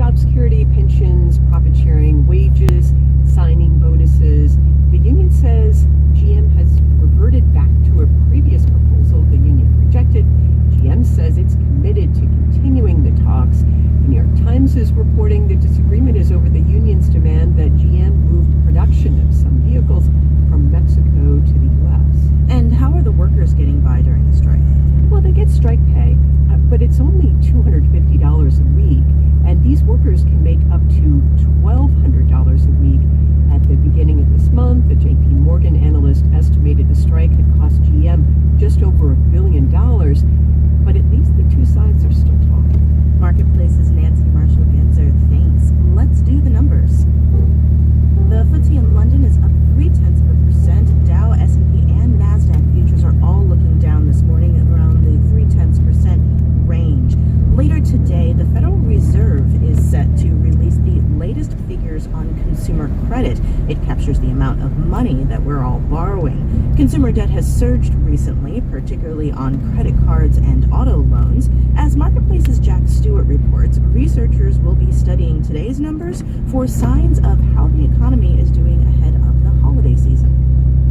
job security, pensions, profit sharing, wages, signing bonuses. The union says GM has reverted back to a previous proposal the union rejected. GM says it's committed to continuing the talks. The New York Times is reporting the disagreement is over the union's demand that GM move production of some vehicles from Mexico to the U.S. And how are the workers getting by during the strike? Well, they get strike pay, but it's only $250 a week, and these workers can make up to $1,200 a week. At the beginning of this month, the J.P. Morgan analyst estimated the strike had cost GM just over $1 billion, but at least the two sides are still talking. Marketplace's Nancy Marshall-Genzer, thanks. Let's do the numbers. The FTSE in London is up 0.3%. Dow, S&P, and NASDAQ futures are all looking down this morning around the 0.3% range. Later today, the Federal Reserve is set to release the latest figures on consumer credit. It captures the amount of money that we're all borrowing. Consumer debt has surged recently, particularly on credit cards and auto loans. As Marketplace's Jack Stewart reports, researchers will be studying today's numbers for signs of how the economy is doing ahead of the holiday season.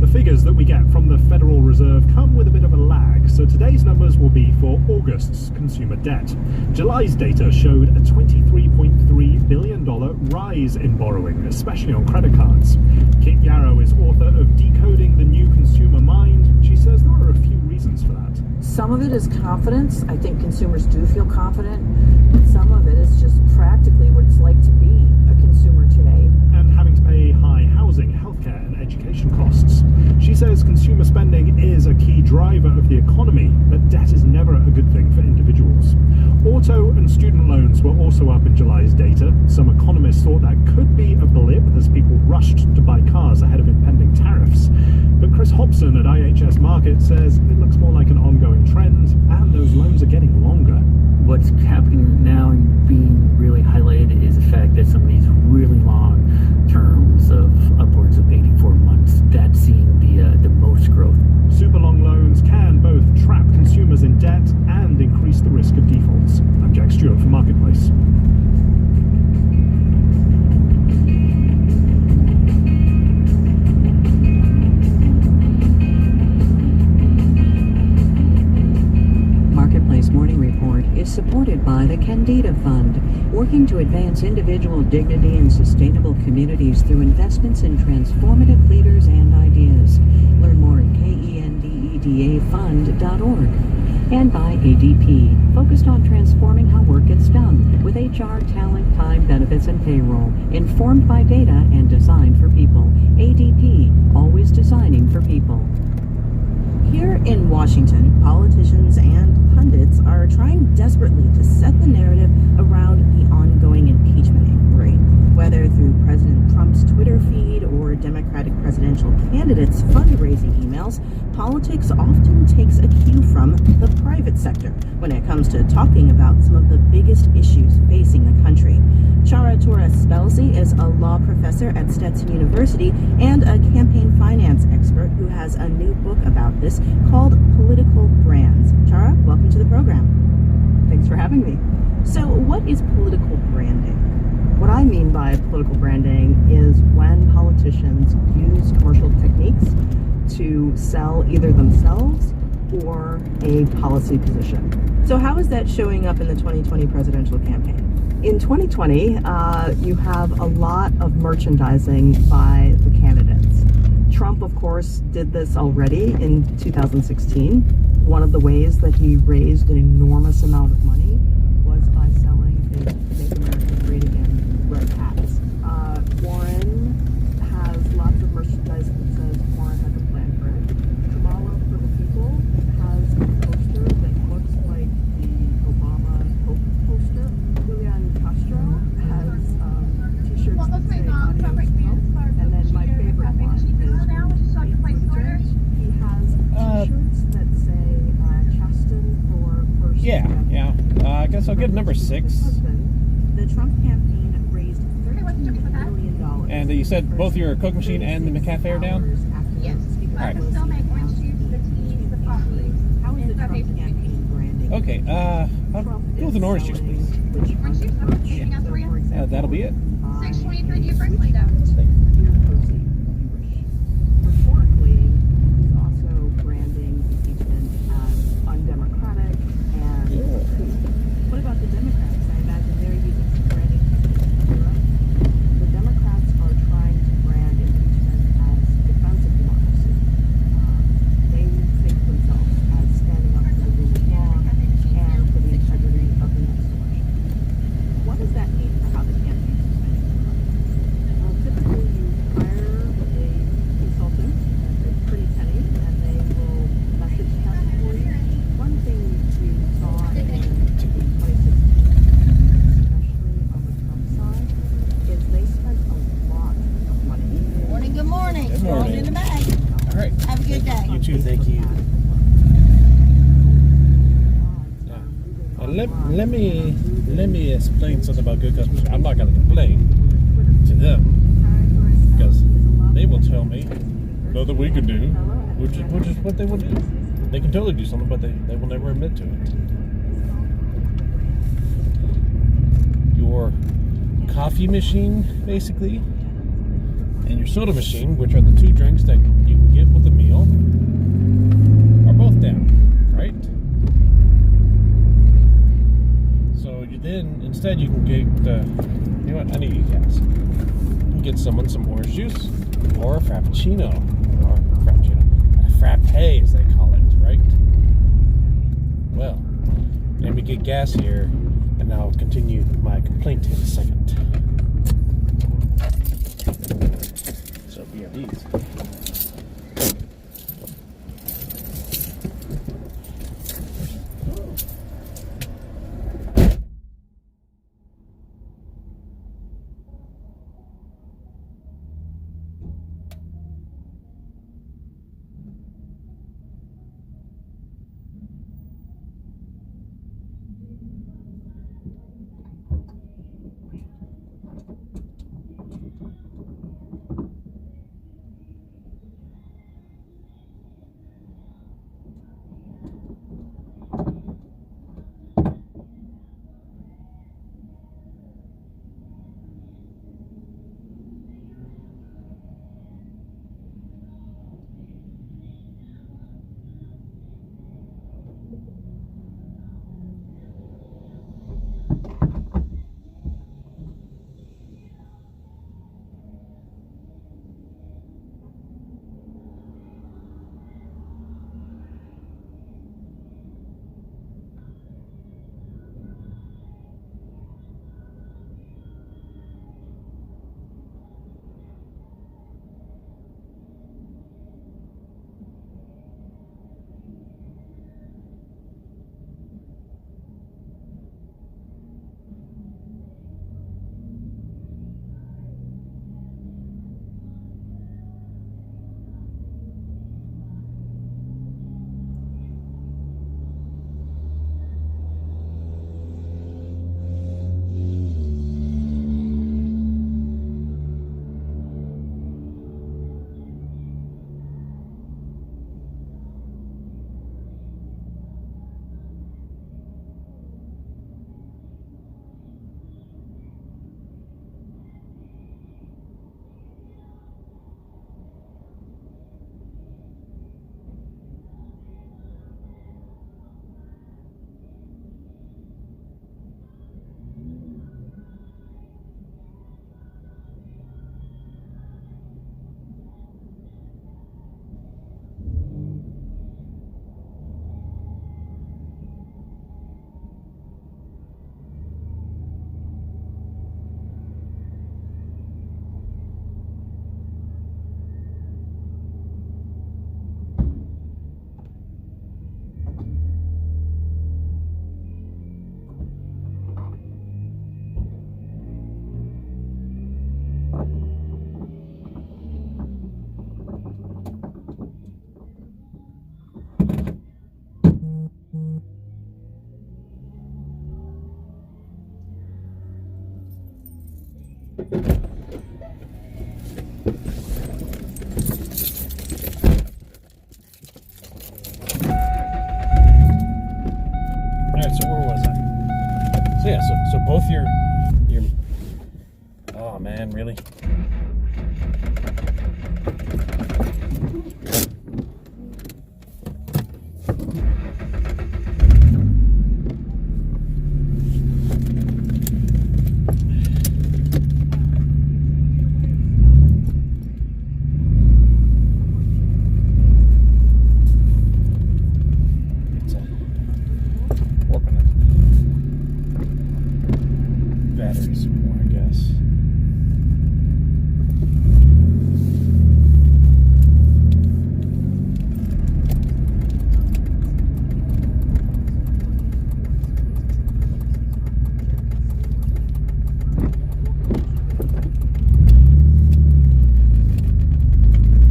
The figures that we get from the Federal Reserve come with a bit of a lag, so today's numbers will be for August's consumer debt. July's data showed a $23.3 billion rise in borrowing, especially on credit cards. Kit Yarrow is author of Decoding the New Consumer Mind. She says there are a few reasons for that. Some of it is confidence. I think consumers do feel confident. But some of it is just practically what it's like to be a consumer today. And having to pay high housing, healthcare, and education costs. She says consumer spending is a key driver of the economy, but debt is never a good thing for individuals. Auto and student loans were also up in July's data. Some economists thought that could be a blip as people rushed to buy cars ahead of impending tariffs. But Chris Hobson at IHS Markit says it looks more like an ongoing trend, and those loans are getting longer. What's happening now and being really highlighted is the fact that some of these really long terms of upwards of 84 months, that's seeing the most growth. Super long loans can both trap consumers in debt and increase the risk of defaults. I'm Jack Stewart for Marketplace. Marketplace Morning Report is supported by the Candida Fund, working to advance individual dignity and sustainable communities through investments in transformative leaders and ideas. Learn more at KENDEDAFund.org. And by ADP, focused on transforming how work gets done with HR, talent, time, benefits, and payroll, informed by data and designed for people. ADP, always designing for people. Here in Washington, politicians and pundits are trying desperately to set the narrative around the ongoing impeachment inquiry. Whether through President Trump's Twitter feed or Democratic presidential candidates' fundraising emails, politics often takes a cue from the private sector when it comes to talking about some of the biggest issues facing the country. Chara Torres-Spelzy is a law professor at Stetson University and a campaign finance expert who has a new book about this called Political Brands. Chara, welcome to the program. Thanks for having me. So what is political branding? What I mean by political branding is when politicians use commercial techniques to sell either themselves or a policy position. So how is that showing up in the 2020 presidential campaign? In 2020, you have a lot of merchandising by the candidates. Trump, of course, did this already in 2016. One of the ways that he raised an enormous amount of money was by selling his Make America Great Again red hats. Warren has lots of merchandise that says Warren has a plan for it. Kamala for the People has a poster that looks like the Obama Hope poster. Julian Castro has t-shirts that say Adios Trump. And then my favorite one is he has t-shirts that say Chasten for first. Yeah. I guess I'll get number 6. The Trump campaign raised $13 million. And you said both your Coke machine and the McCafe are down? Yes. All right. I can still make orange juice, the teas, the coffees. How is the Trump campaign branding? Okay, I'll go with an orange juice, please. Orange juice? Okay, anything else for you? that'll be it. 623 Deer Park later. Deer Cozy, if you wish. Rhetorically, he's also branding impeachment as undemocratic and What about the Democrats? I imagine they're using some branding techniques to cover up. the Democrats are trying to brand impeachment as defense of democracy. They think of themselves as standing up for the rule of law and for the integrity of the next election. What does that mean for how the campaign is spending their money? Well, typically you hire a consultant at a pretty penny, and they will message test for you. One thing we saw in 2016, especially on the Trump side, is they spent a lot of money. Morning, good morning. Good morning. In the bag. All right. Have a good day. You too. Thank you. Let me explain something about good customers. I'm not going to complain to them because they will tell me nothing we can do, which is what they will do. They can totally do something, but they will never admit to it. Your coffee machine, basically, and your soda machine, which are the two drinks that you can get with a meal, are both down, right? So instead you can get, you know what, I need to eat gas. You can get someone some orange juice, or a frappuccino, a frappe as they call it, right? Well, let me get gas here, and I'll continue my complaint in a second. So BRDs. Alright, so where was I? So yeah, so both your man, really? Batteries more, I guess.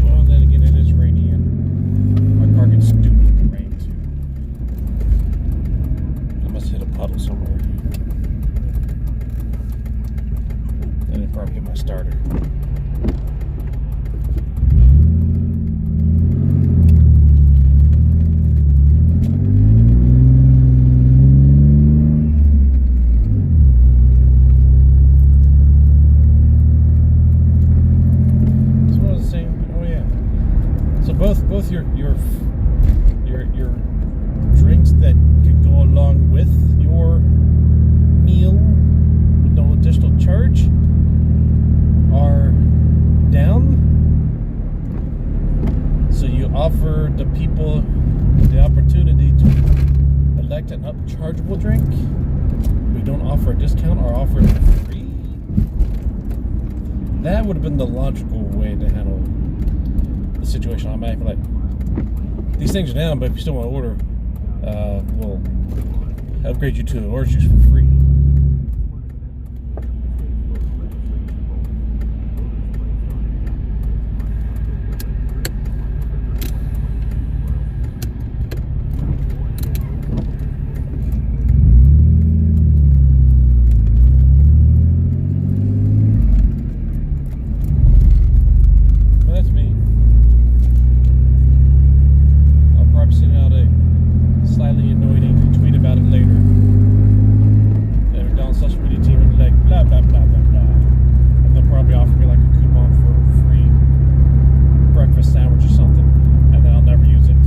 Well, then again, it is rainy and my car gets stupid in the rain too. I must hit a puddle somewhere. I didn't probably get my starter. So what was I saying? Oh yeah. So both your drinks that can go along with your meal with no additional charge are down. So you offer the people the opportunity to elect an upchargeable drink. We don't offer a discount or offer it for free. That would have been the logical way to handle the situation. I'm like, these things are down, but if you still want to order, we'll upgrade you to an orange juice for free. Slightly annoying tweet about it later. They're on social media team and like blah blah blah blah blah. And they'll probably offer me like a coupon for a free breakfast sandwich or something, and then I'll never use it.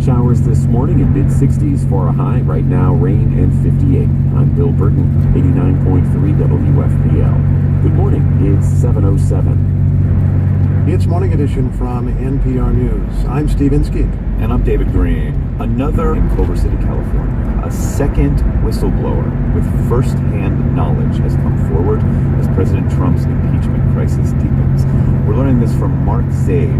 Showers this morning in mid-60s for a high. Right now, rain and 58. I'm Bill Burton, 89.3 WFPL. Good morning. It's 7:07. It's Morning Edition from NPR News. I'm Steve Inskeep. And I'm David Green. Another in Culver City, California. A second whistleblower with first-hand knowledge has come forward as President Trump's impeachment crisis deepens. We're learning this from Mark Zaid,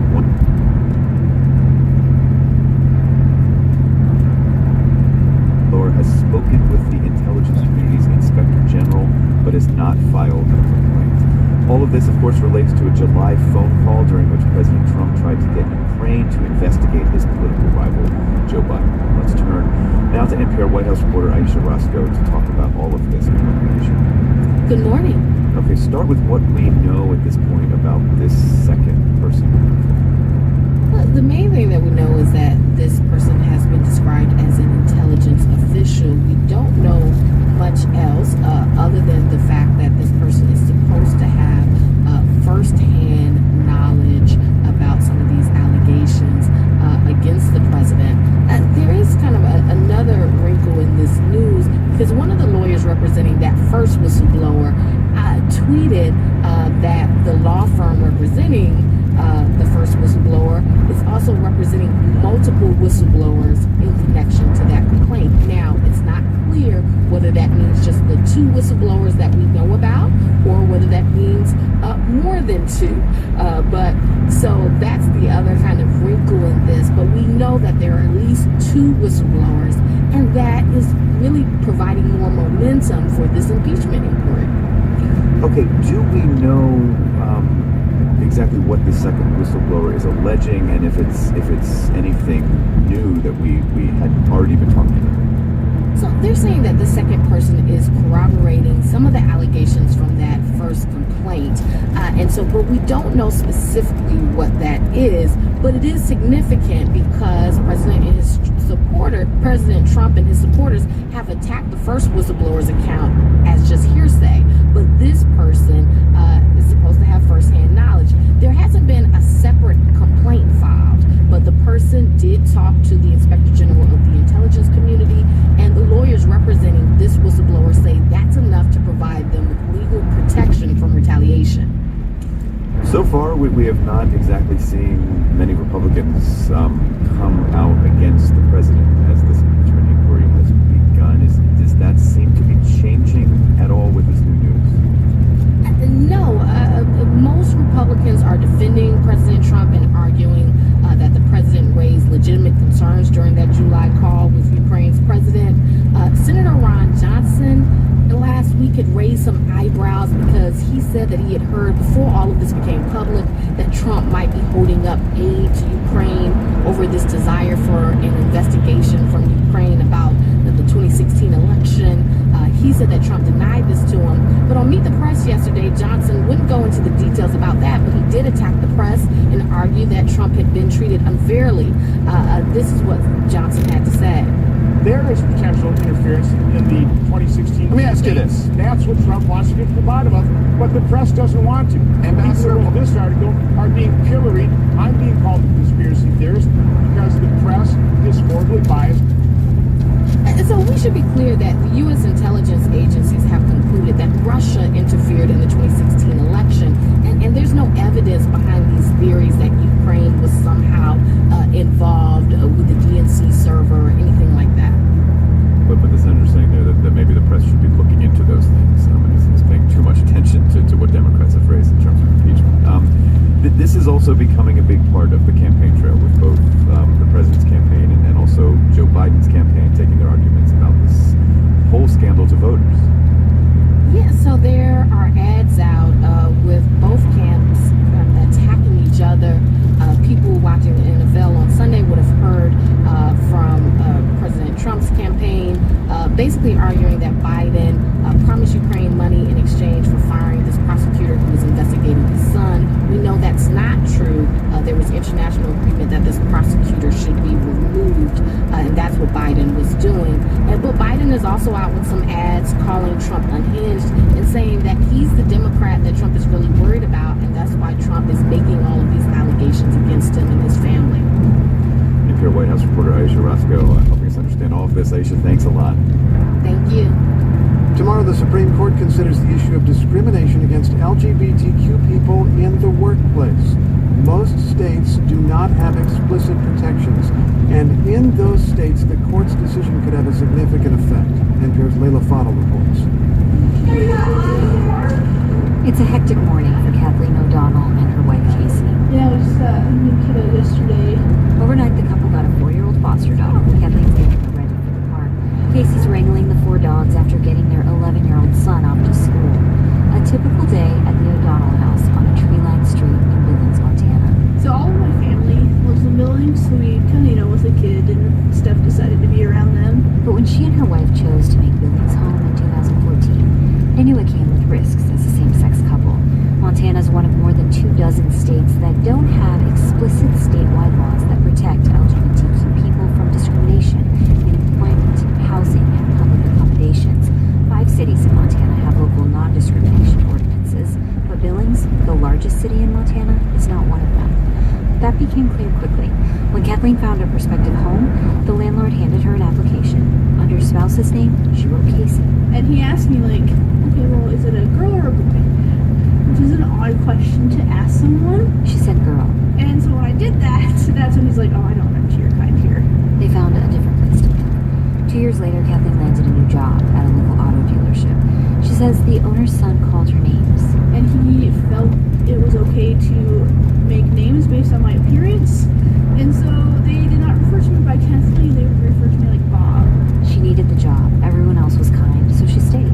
has spoken with the intelligence community's inspector general, but has not filed a complaint. All of this, of course, relates to a July phone call during which President Trump tried to get Ukraine to investigate his political rival, Joe Biden. Let's turn now to NPR White House reporter Aisha Roscoe to talk about all of this information. Good morning. Okay, start with what we know at this point about this second person. Well, the main thing that we know is that this person has been described as an intelligence official. We don't know much else other than the fact that this person is supposed to have first-hand knowledge about some of these allegations against the president. There is kind of another wrinkle in this news because one of the lawyers representing that first whistleblower tweeted that the law firm representing the first whistleblower is also representing multiple whistleblowers in connection to that complaint. Now, it's not clear whether that means just the two whistleblowers that we know about or whether that means more than two. But so that's the other kind of wrinkle in this. But we know that there are at least two whistleblowers, and that is really providing more momentum for this impeachment inquiry. Okay, do we know exactly what the second whistleblower is alleging, and if it's anything new that we had already been talking about? So they're saying that the second person is corroborating some of the allegations from that first complaint, but we don't know specifically what that is. But it is significant because President Trump and his supporters have attacked the first whistleblower's account as just hearsay. But this person is supposed to have firsthand knowledge. There hasn't been a separate complaint filed, but the person did talk to the Inspector General of the intelligence community, and the lawyers representing this whistleblower say that's enough to provide them with legal protection from retaliation. So far, we have not exactly seen many Republicans come out against the president as this impeachment inquiry has begun. Does that seem to be changing at all with this new news? No. Most Republicans are defending President Trump and arguing that the president raised legitimate concerns during that July call with Ukraine's president. Senator Ron Johnson last week had raised some eyebrows because he said that he had heard before all of this became public that Trump might be holding up aid to Ukraine over this desire for an investigation from Ukraine about the 2016 election. He said that Trump denied this to him. But on Meet the Press yesterday, Johnson wouldn't go into the details about that, but he did attack the press and argue that Trump had been treated unfairly. This is what Johnson had to say. There is potential interference in the 2016. Let me ask you this. That's what Trump wants to get to the bottom of, but the press doesn't want to. Ambassador, people in this article are being pilloried. I'm being called a conspiracy theorist because the press is horribly biased. So we should be clear that the U.S. intelligence agencies have concluded that Russia interfered in the 2016 election, and there's no evidence behind these theories that Ukraine was somehow involved with the DNC server or anything like that. But the senator's saying there that maybe the press should be looking into those things. Is paying too much attention to what Democrats have raised in terms of impeachment. This is also becoming a big part of the campaign trail with both the president's campaign and also Joe Biden's campaign taking their arguments about this whole scandal to voters. Yeah, so there are ads out with both camps attacking each other. People watching the NFL on Sunday would have heard from President Trump's campaign basically arguing that Biden promised Ukraine money in exchange for firing this prosecutor who was investigating his son. We know that's not true. There was international agreement that this prosecutor should be removed, and that's what Biden was doing. But Biden is also out with some ads calling Trump unhinged and saying that he's the Democrat that Trump is really worried about, and that's why Trump is making all of these allegations against him and his family. NPR White House reporter Aisha Roscoe helping us understand all of this. Aisha, thanks a lot. Thank you. Tomorrow, the Supreme Court considers the issue of discrimination against LGBTQ people in the workplace. Most states do not have explicit protections, and in those states, the court's decision could have a significant effect. NPR's Leila Fadel reports. It's a hectic morning for Kathleen O'Donnell and her wife Casey. Yeah, we just got a new kiddo yesterday. Overnight, the couple got a 4-year-old foster dog. Kathleen's getting her ready for the park. Casey's wrangling the 4 dogs after getting their 11-year-old son off to school. A typical day at the O'Donnell house on a tree-lined street in Billings, Montana. So all of my family lives in Billings, so we kind of, with a kid and stuff, decided to be around them. But when she and her wife chose to make Billings home in 2014, they knew it came with risks as a same-sex couple. Montana's one of more than 24 states that don't have explicit statewide laws that protect LGBTQ people from discrimination in employment, housing, and public accommodations. 5 cities in Montana have local non-discrimination ordinances, but Billings, the largest city in Montana, is not one of them. That became clear quickly. When Kathleen found a prospective home, the landlord handed her an application. Under her spouse's name, she wrote Casey. And he asked me, like, okay, well, is it a girl or a boy? Which is an odd question to ask someone. She said girl. And so when I did that, that's when he's like, oh, I don't have to your kind here. They found a different place to live. 2 years later, Kathleen landed a new job at a local auto dealership. She says the owner's son called her names. And he felt it was okay to make names based on my appearance. And so they did not refer to me by Kathleen, they would refer to me like Bob. She needed the job. Everyone else was kind, so she stayed.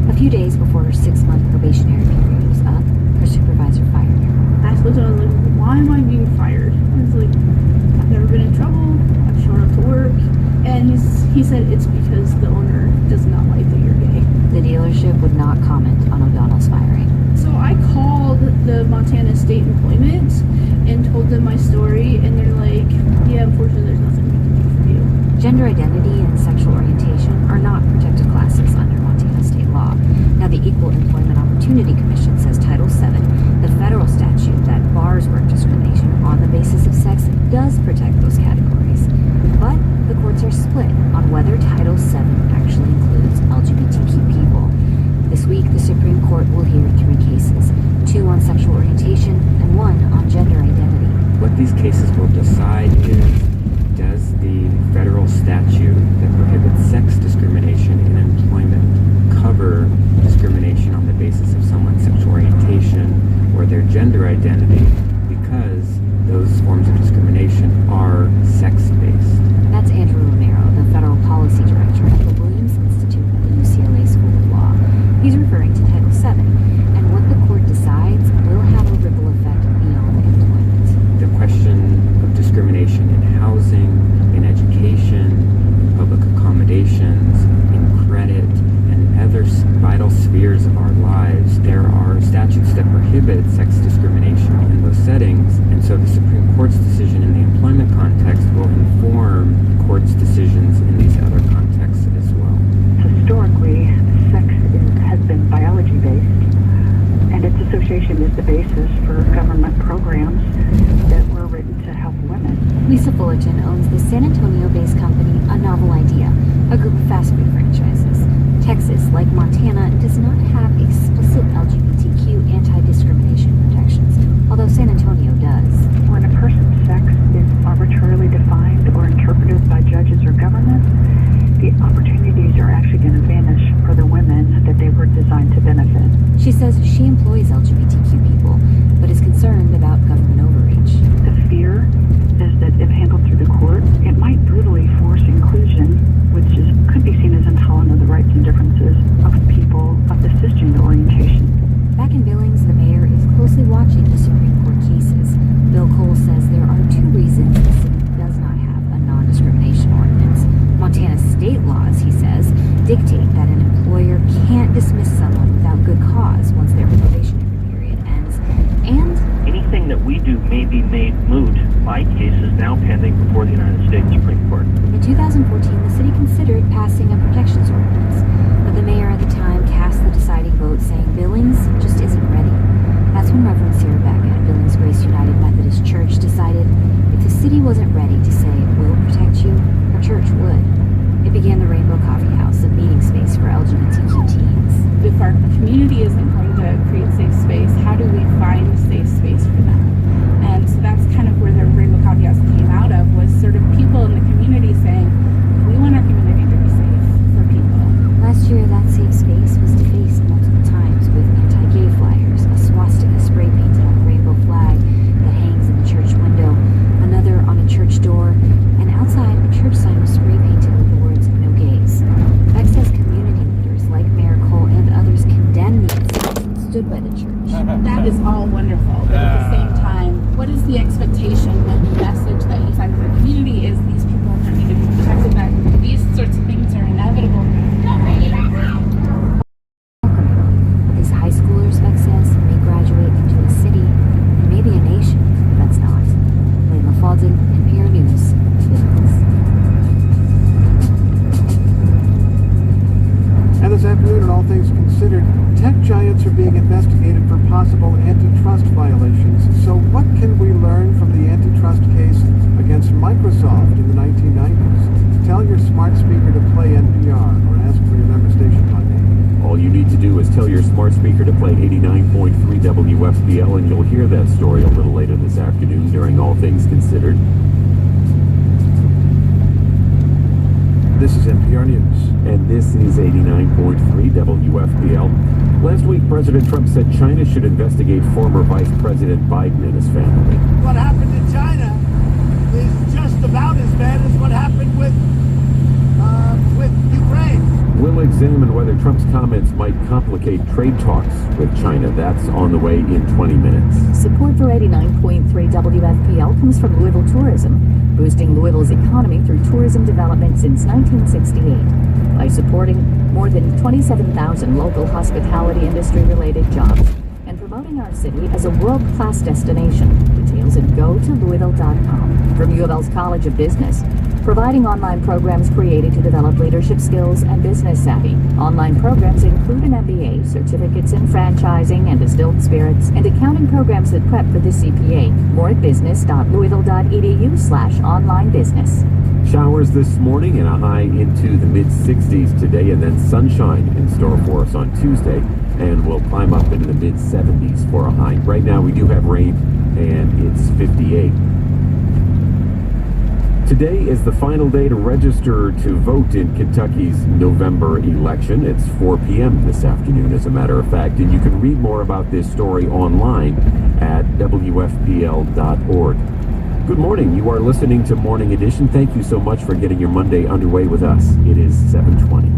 A few days before her 6-month probationary period was up, her supervisor fired her. I looked at her and was like, why am I being fired? I was like, I've never been in trouble. I've shown up to work. And he said it's because the owner does not like that you're gay. The dealership would not comment on O'Donnell's firing. So I called the Montana State Employment and told them my story, and they're like, yeah, unfortunately there's nothing we can do for you. Gender identity and sexual orientation are not protected classes under Montana state law. Now, the Equal Employment Opportunity Commission says Title VII, the federal statute that bars work discrimination on the basis of sex, does protect those categories. But the courts are split on whether Title VII actually includes LGBTQ people. This week, the Supreme Court will hear 3 cases, 2 on sexual orientation and 1 on gender identity. What these cases will decide is, does the federal statute that prohibits sex discrimination in employment cover discrimination on the basis of someone's sexual orientation or their gender identity, because those forms of discrimination are sex-based? That's Andrew Romero, the federal policy director at the Williams Institute at the UCLA School of Law. He's referring to Title VII, and what the court decides will have a ripple effect beyond employment. The question of discrimination in housing, in education, public accommodations, in credit, and other vital spheres of our lives, there are statutes that prohibit sex discrimination in those settings, and so the Supreme Court's decision in the employment context will inform courts' decisions in these other contexts as well. Historically, sex has been biology-based, and its association is the basis for government programs that were written to help women. Lisa Fullerton owns the San Antonio-based company A Novel Idea, a group of fast food franchises. Texas, like Montana, does not have explicit LGBTQ anti-discrimination protections, although San Antonio does. When a person's sex is arbitrarily defined or interpreted by judges or government, the opportunities are actually going to vanish for the women that they were designed to benefit. She says she employs LGBTQ people, but is concerned about government overreach. The fear is that if handled through the court, it might brutally force inclusion, which could be seen as intolerant of the rights and differences of people of the cisgender orientation. Back in Billings, the mayor is closely watching the Supreme Court cases. Bill Cole says there are 2 reasons the city does not have a non-discrimination ordinance. Montana state laws, he says, dictate that an employer can't dismiss someone without good cause once their probationary period ends. And anything that we do may be made moot. My case is now pending before the United States Supreme Court. in 2014, the city considered passing a protections ordinance, but the mayor at the time cast the deciding vote, saying Billings just isn't ready. That's when Reverend Sarah Beck at Billings Grace United Methodist Church decided if the city wasn't ready to say, we'll protect you, her church would. It began the Rainbow Coffee House, a meeting space for LGBTQ teens. If our community isn't going to create safe space, how do we find safe space for them? And stood by the church. That is all wonderful. But at the same time, what is the expectation and the message that you send to the community is these people need to be protected, that these sorts of things are inevitable. These high schoolers of excess may graduate into a city and maybe a nation that's not. Layla Falding, NPR News, Phoenix. And this afternoon, in All Things Considered, tech giants are being investigated for possible antitrust violations. So what can we learn from the antitrust case against Microsoft in the 1990s? Tell your smart speaker to play NPR or ask for your member station by name. All you need to do is tell your smart speaker to play 89.3 WFPL, and you'll hear that story a little later this afternoon during All Things Considered. This is NPR News. And this is 89.3 WFPL. Last week, President Trump said China should investigate former Vice President Biden and his family. What happened in China is just about as bad as what happened with Ukraine. We'll examine whether Trump's comments might complicate trade talks with China. That's on the way in 20 minutes. Support for 89.3 WFPL comes from Louisville Tourism, boosting Louisville's economy through tourism development since 1968 by supporting more than 27,000 local hospitality industry-related jobs and promoting our city as a world-class destination. Details at go-to-louisville.com. From U of L's College of Business, providing online programs created to develop leadership skills and business savvy. Online programs include an MBA, certificates in franchising and distilled spirits, and accounting programs that prep for the CPA. More at business.louisville.edu/online business. Showers this morning and a high into the mid-60s today, and then sunshine in store for us on Tuesday, and we'll climb up into the mid-70s for a high. Right now we do have rain, and it's 58. Today is the final day to register to vote in Kentucky's November election. It's 4 p.m. this afternoon, as a matter of fact, and you can read more about this story online at WFPL.org. Good morning. You are listening to Morning Edition. Thank you so much for getting your Monday underway with us. It is 7:20.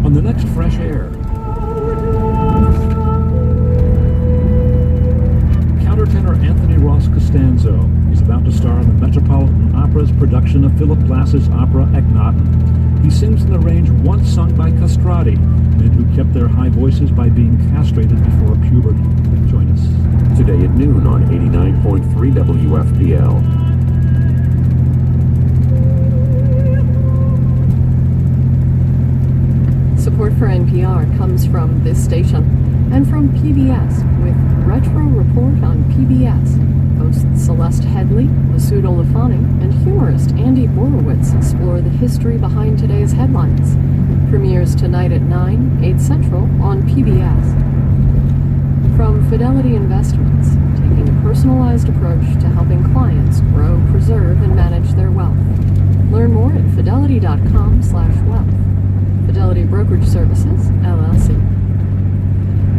On the next Fresh Air, countertenor Anthony Ross Costanzo is about to star in the Metropolitan Opera's production of Philip Glass's opera Akhenaten. He sings in the range once sung by castrati, men who kept their high voices by being castrated before puberty. Join us today at noon on 89.3 WFPL. Support for NPR comes from this station and from PBS with Retro Report on PBS. Hosts Celeste Headley, Masood Olafani, and humorist Andy Borowitz explore the history behind today's headlines. Premieres tonight at 9, 8 Central on PBS. From Fidelity Investments, taking a personalized approach to helping clients grow, preserve, and manage their wealth. Learn more at fidelity.com/wealth. Fidelity Brokerage Services, LLC.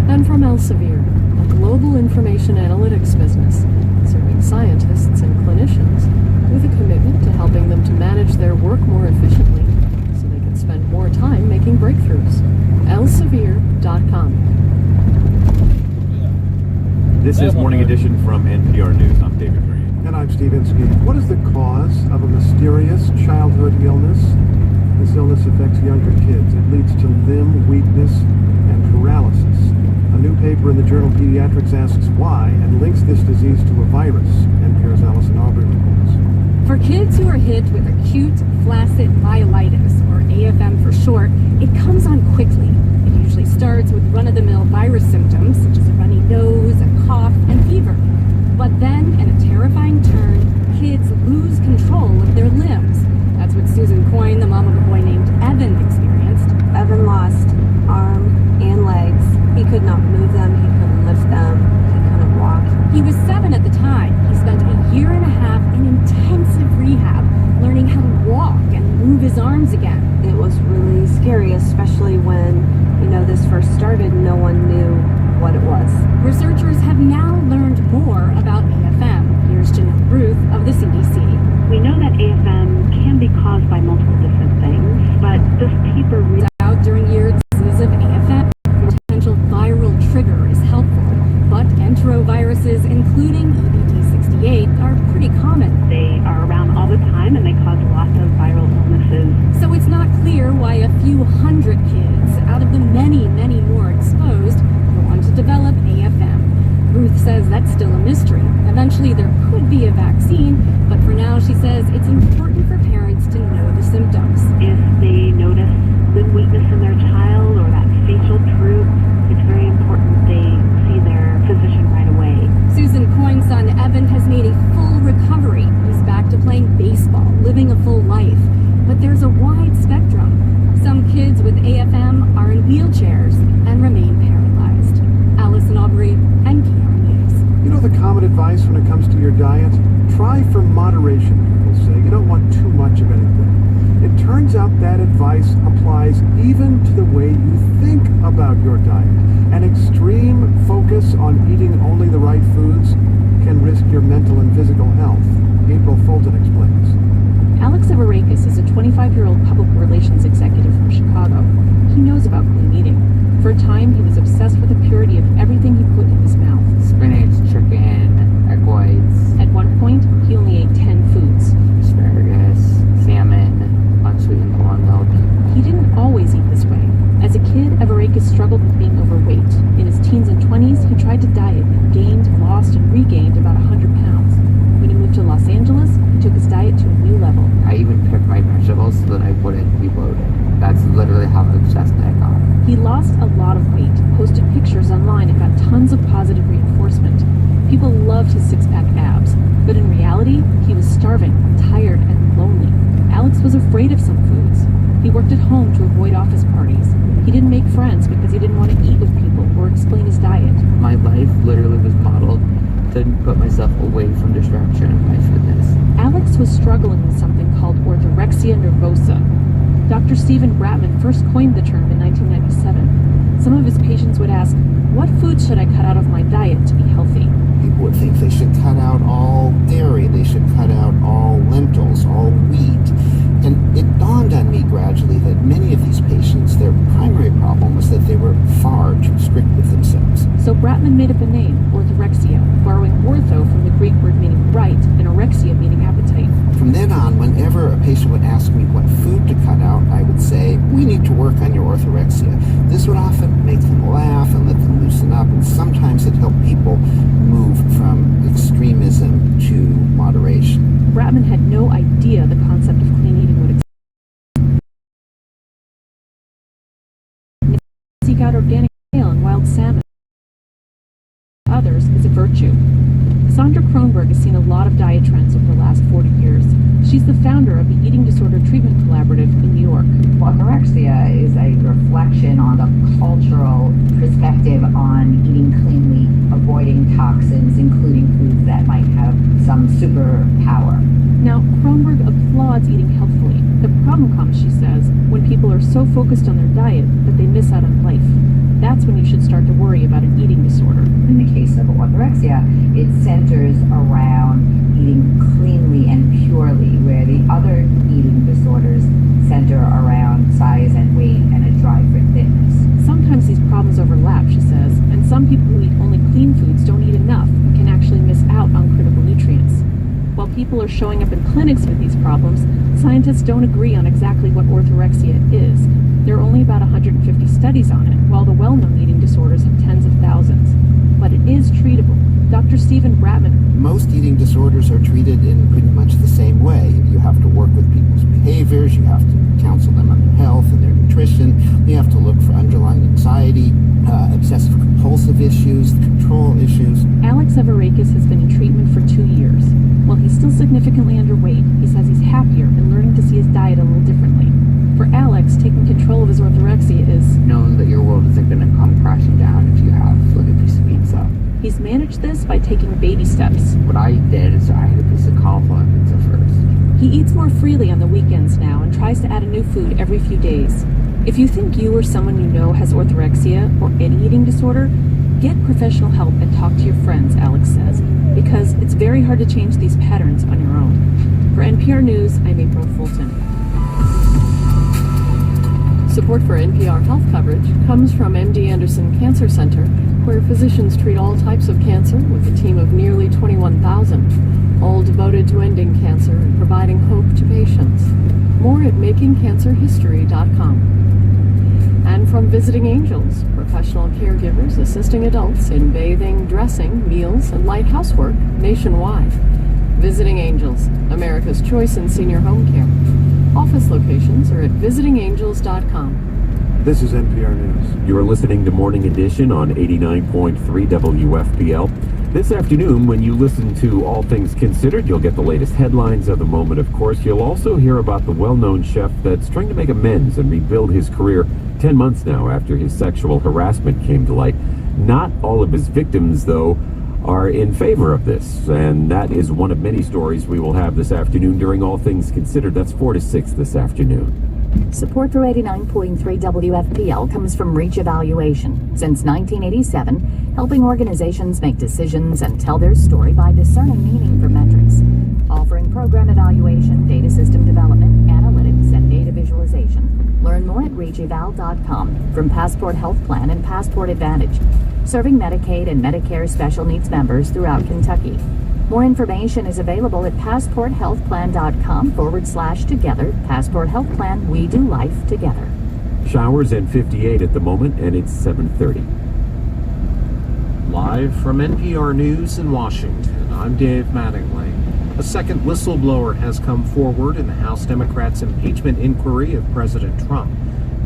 And from Elsevier, a global information analytics business, serving scientists and clinicians with a commitment to helping them to manage their work more efficiently so they can spend more time making breakthroughs. Elsevier.com. This is Morning Edition from NPR News. I'm David Green. And I'm Steve Inskeep. What is the cause of a mysterious childhood illness? This illness affects younger kids. It leads to limb weakness and paralysis. A new paper in the journal Pediatrics asks why and links this disease to a virus. NPR's Allison Aubrey reports. For kids who are hit with acute flaccid myelitis, or AFM for short, it comes on quickly. It usually starts with run-of-the-mill virus symptoms, such as a runny nose, a cough, and fever. But then, in a terrifying turn, kids lose control of their limbs. That's what Susan Coyne, the mom of a boy named Evan, experienced. Evan lost arm and legs. He could not move them. He couldn't lift them. He couldn't walk. He was 7 at the time. He spent a year and a half in intensive rehab, learning how to walk and move his arms again. It was really scary, especially when, this first started. No one knew what it was. Researchers have now learned more about AFM. Here's Janelle Ruth of the CDC. We know that AFM can be caused by multiple different things, but this paper out during years of AFM, potential viral viruses, including EBD68, are pretty common. They are around all the time and they cause lots of viral illnesses. So it's not clear why a few hundred kids, out of the many, many more exposed, go on to develop AFM. Ruth says that's still a mystery. Eventually there could be a vaccine, but for now she says it's important for parents to know the symptoms. If they notice limb weakness in their child or that facial droop, it's very important they see their physician right away. Susan Coyne's son Evan has made a full recovery. He's back to playing baseball, living a full life. But there's a wide spectrum. Some kids with AFM are in wheelchairs and remain paralyzed. Allison Aubrey, NPR News. You know the common advice when it comes to your diet? Try for moderation, people say. You don't want too much of anything. It turns out that advice applies even to the way you think about your diet. An extreme focus on eating only the right foods can risk your mental and physical health. April Fulton explains. Alex Everakis is a 25-year-old public relations executive from Chicago. He knows about clean eating. For a time, he was obsessed with the purity of everything he put in his mouth. Spinach, chicken, egg whites. At one point, he only ate 10 foods. Asparagus, salmon, unsweetened almond milk. He didn't always eat this way. As a kid, Everakis struggled with being overweight. In his teens and 20s, he tried to diet and gained, lost, and regained about 100 pounds. When he moved to Los Angeles, he took his diet to a new level. I even picked my vegetables so that I wouldn't be bloated. That's literally how obsessed I got. He lost a lot of weight, posted pictures online, and got tons of positive reinforcement. People loved his six-pack abs, but in reality, he was starving, tired, and lonely. Alex was afraid of some foods. He worked at home to avoid office parties. He didn't make friends because he didn't want to eat with people or explain his diet. My life literally was modeled to put myself away from distraction by fitness. Alex was struggling with something called orthorexia nervosa. Dr. Stephen Bratman first coined the term in 1997. Some of his patients would ask, what foods should I cut out of my diet to be healthy? People would think they should cut out all dairy, they should cut out all lentils, all wheat. And it dawned on me gradually that many of these patients, their primary problem was that they were far too strict with themselves. So Bratman made up a name, orthorexia, borrowing ortho from the Greek word meaning right and orexia meaning appetite. From then on, whenever a patient would ask me what food to cut out, I would say, we need to work on your orthorexia. This would often make them laugh and let them loosen up, and sometimes it helped people move from extremism to moderation. Bratman had no idea the concept of clean eating would exist. Seek out organic kale and wild salmon. Others is a virtue. Sandra Kronberg has seen a lot of diet trends over the last 40 years. She's the founder of the Eating Disorder Treatment Collaborative in New York. Orthorexia is a reflection on the cultural perspective on eating cleanly, avoiding toxins, including foods that might have some superpower. Now, Kronberg applauds eating healthfully. The problem comes, she says, when people are so focused on their diet that they miss out on life. That's when you should start to worry about an eating disorder. In the case of orthorexia, it centers around eating cleanly and purely, where the other eating disorders center around size and weight and a drive for thinness. Sometimes these problems overlap, she says, and some people who eat only clean foods don't eat enough and can actually miss out on critical nutrients. While people are showing up in clinics with these problems, scientists don't agree on exactly what orthorexia is. There are only about 150 studies on it, while the well-known eating disorders have tens of thousands. But it is treatable. Dr. Stephen Bratman. Most eating disorders are treated in pretty much the same way. You have to work with people's behaviors, you have to counsel them on their health and their nutrition, you have to look for underlying anxiety, obsessive compulsive issues, control issues. Alex Everakis has been in treatment for 2 years. While he's still significantly underweight, he says he's happier and learning to see his diet a little differently. For Alex, taking control of his orthorexia is knowing that your world isn't going to come crashing down if you have like a piece of pizza. He's managed this by taking baby steps. What I did is I had a piece of cauliflower pizza first. He eats more freely on the weekends now and tries to add a new food every few days. If you think you or someone you know has orthorexia or any eating disorder, get professional help and talk to your friends, Alex says, because it's very hard to change these patterns on your own. For NPR News, I'm April Fulton. Support for NPR health coverage comes from MD Anderson Cancer Center, where physicians treat all types of cancer with a team of nearly 21,000, all devoted to ending cancer and providing hope to patients. More at makingcancerhistory.com. And from Visiting Angels, professional caregivers assisting adults in bathing, dressing, meals, and light housework nationwide. Visiting Angels, America's choice in senior home care. Office locations are at visitingangels.com. This is NPR News. You're listening to Morning Edition on 89.3 WFPL. This afternoon, when you listen to All Things Considered, you'll get the latest headlines of the moment, of course. You'll also hear about the well-known chef that's trying to make amends and rebuild his career 10 months now after his sexual harassment came to light. Not all of his victims, though, are in favor of this, and that is one of many stories we will have this afternoon during All Things Considered. That's 4 to 6 this afternoon. Support for 89.3 WFPL comes from Reach Evaluation. Since 1987, helping organizations make decisions and tell their story by discerning meaning for metrics. Offering program evaluation, data system development, analytics, and data visualization. Learn more at reacheval.com. From Passport Health Plan and Passport Advantage, serving Medicaid and Medicare special needs members throughout Kentucky. More information is available at passporthealthplan.com/together. Passport Health Plan, we do life together. Showers and 58 at the moment, and it's 7:30. Live from NPR News in Washington, I'm Dave Mattingly. A second whistleblower has come forward in the House Democrats' impeachment inquiry of President Trump.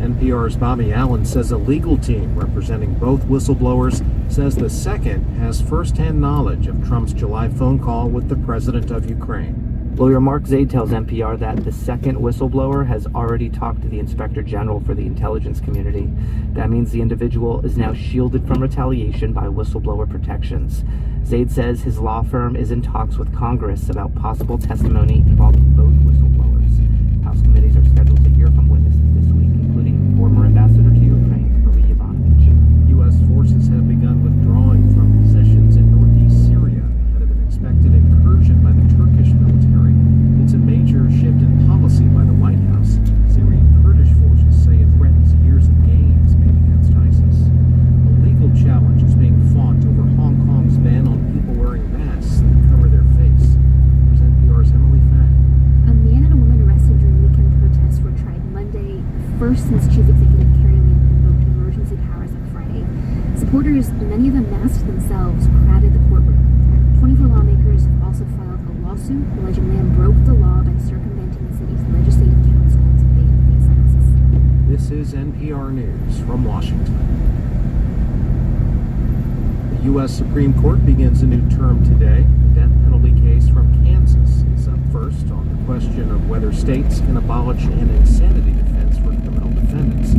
NPR's Bobby Allen says a legal team representing both whistleblowers says the second has first-hand knowledge of Trump's July phone call with the president of Ukraine. Lawyer Mark Zaid tells NPR that the second whistleblower has already talked to the Inspector General for the intelligence community. That means the individual is now shielded from retaliation by whistleblower protections. Zaid says his law firm is in talks with Congress about possible testimony involving both whistleblowers. House committees are scheduled to hear from witnesses this week, including former ambassador to Ukraine, Marie Yovanovitch. U.S. forces have begun withdrawing from positions in northeast Syria ahead of an expected incursion by the Turkish military. It's a major shift in policy by the White House. Syrian Kurdish forces say it threatens years of gains made against ISIS. A legal challenge is being fought over Hong Kong's ban on people wearing masks that cover their face. Here's NPR's Emily Fang. A man and a woman arrested during weekend protests were tried Monday, first since Chief Executive Carrie Lam invoked emergency powers on Friday. Supporters, many of them masked themselves, crowded the courtroom. 24 lawmakers have also filed a lawsuit alleging Lam broke the law by circumventing the city's legislative council to ban face masks. This is NPR News from Washington. The U.S. Supreme Court begins a new term today. The death penalty case from Kansas is up first on the question of whether states can abolish an insanity defense for criminal defendants.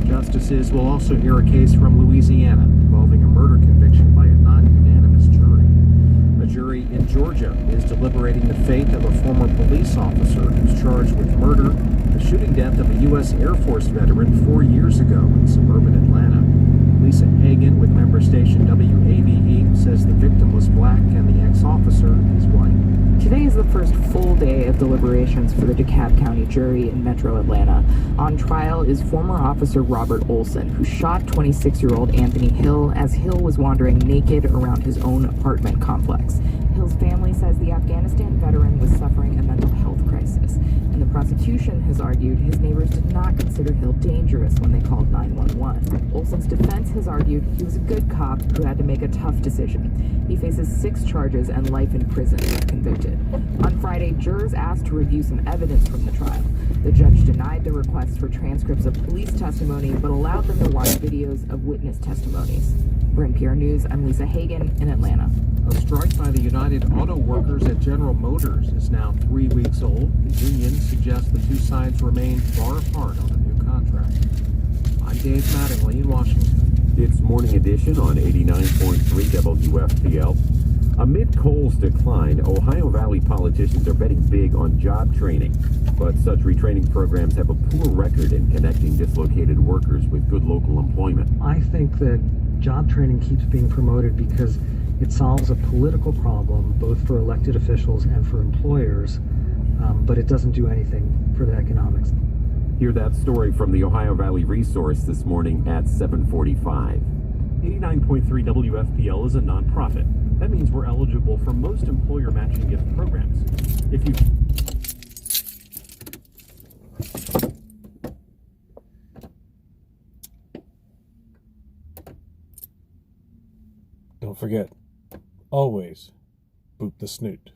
Justices will also hear a case from Louisiana involving a murder conviction by a non-unanimous jury. A jury in Georgia is deliberating the fate of a former police officer who's charged with murder, the shooting death of a U.S. Air Force veteran 4 years ago in suburban Atlanta. Lisa Hagan with member station WABE says the victim was black and the ex-officer is white. Today is the first full day of deliberations for the DeKalb County jury in Metro Atlanta. On trial is former officer Robert Olson, who shot 26-year-old Anthony Hill as Hill was wandering naked around his own apartment complex. Hill's family says the Afghanistan veteran was suffering a mental health crisis, and the prosecution has argued his neighbors did not consider Hill dangerous when they called 911. Olson's defense has argued he was a good cop who had to make a tough decision. He faces 6 charges and life in prison if convicted. On Friday, jurors asked to review some evidence from the trial. The judge denied the requests for transcripts of police testimony, but allowed them to watch videos of witness testimonies. For NPR News, I'm Lisa Hagan in Atlanta. A strike by the United Auto Workers at General Motors is now 3 weeks old. The union suggests the two sides remain far apart on a new contract. I'm Dave Mattingly in Washington. It's Morning Edition on 89.3 WFPL. Amid coal's decline, Ohio Valley politicians are betting big on job training. But such retraining programs have a poor record in connecting dislocated workers with good local employment. I think that job training keeps being promoted because it solves a political problem both for elected officials and for employers, but it doesn't do anything for the economics. Hear that story from the Ohio Valley Resource this morning at 7:45. 89.3 WFPL is a nonprofit. That means we're eligible for most employer matching gift programs. If you Don't forget, always boot the snoot.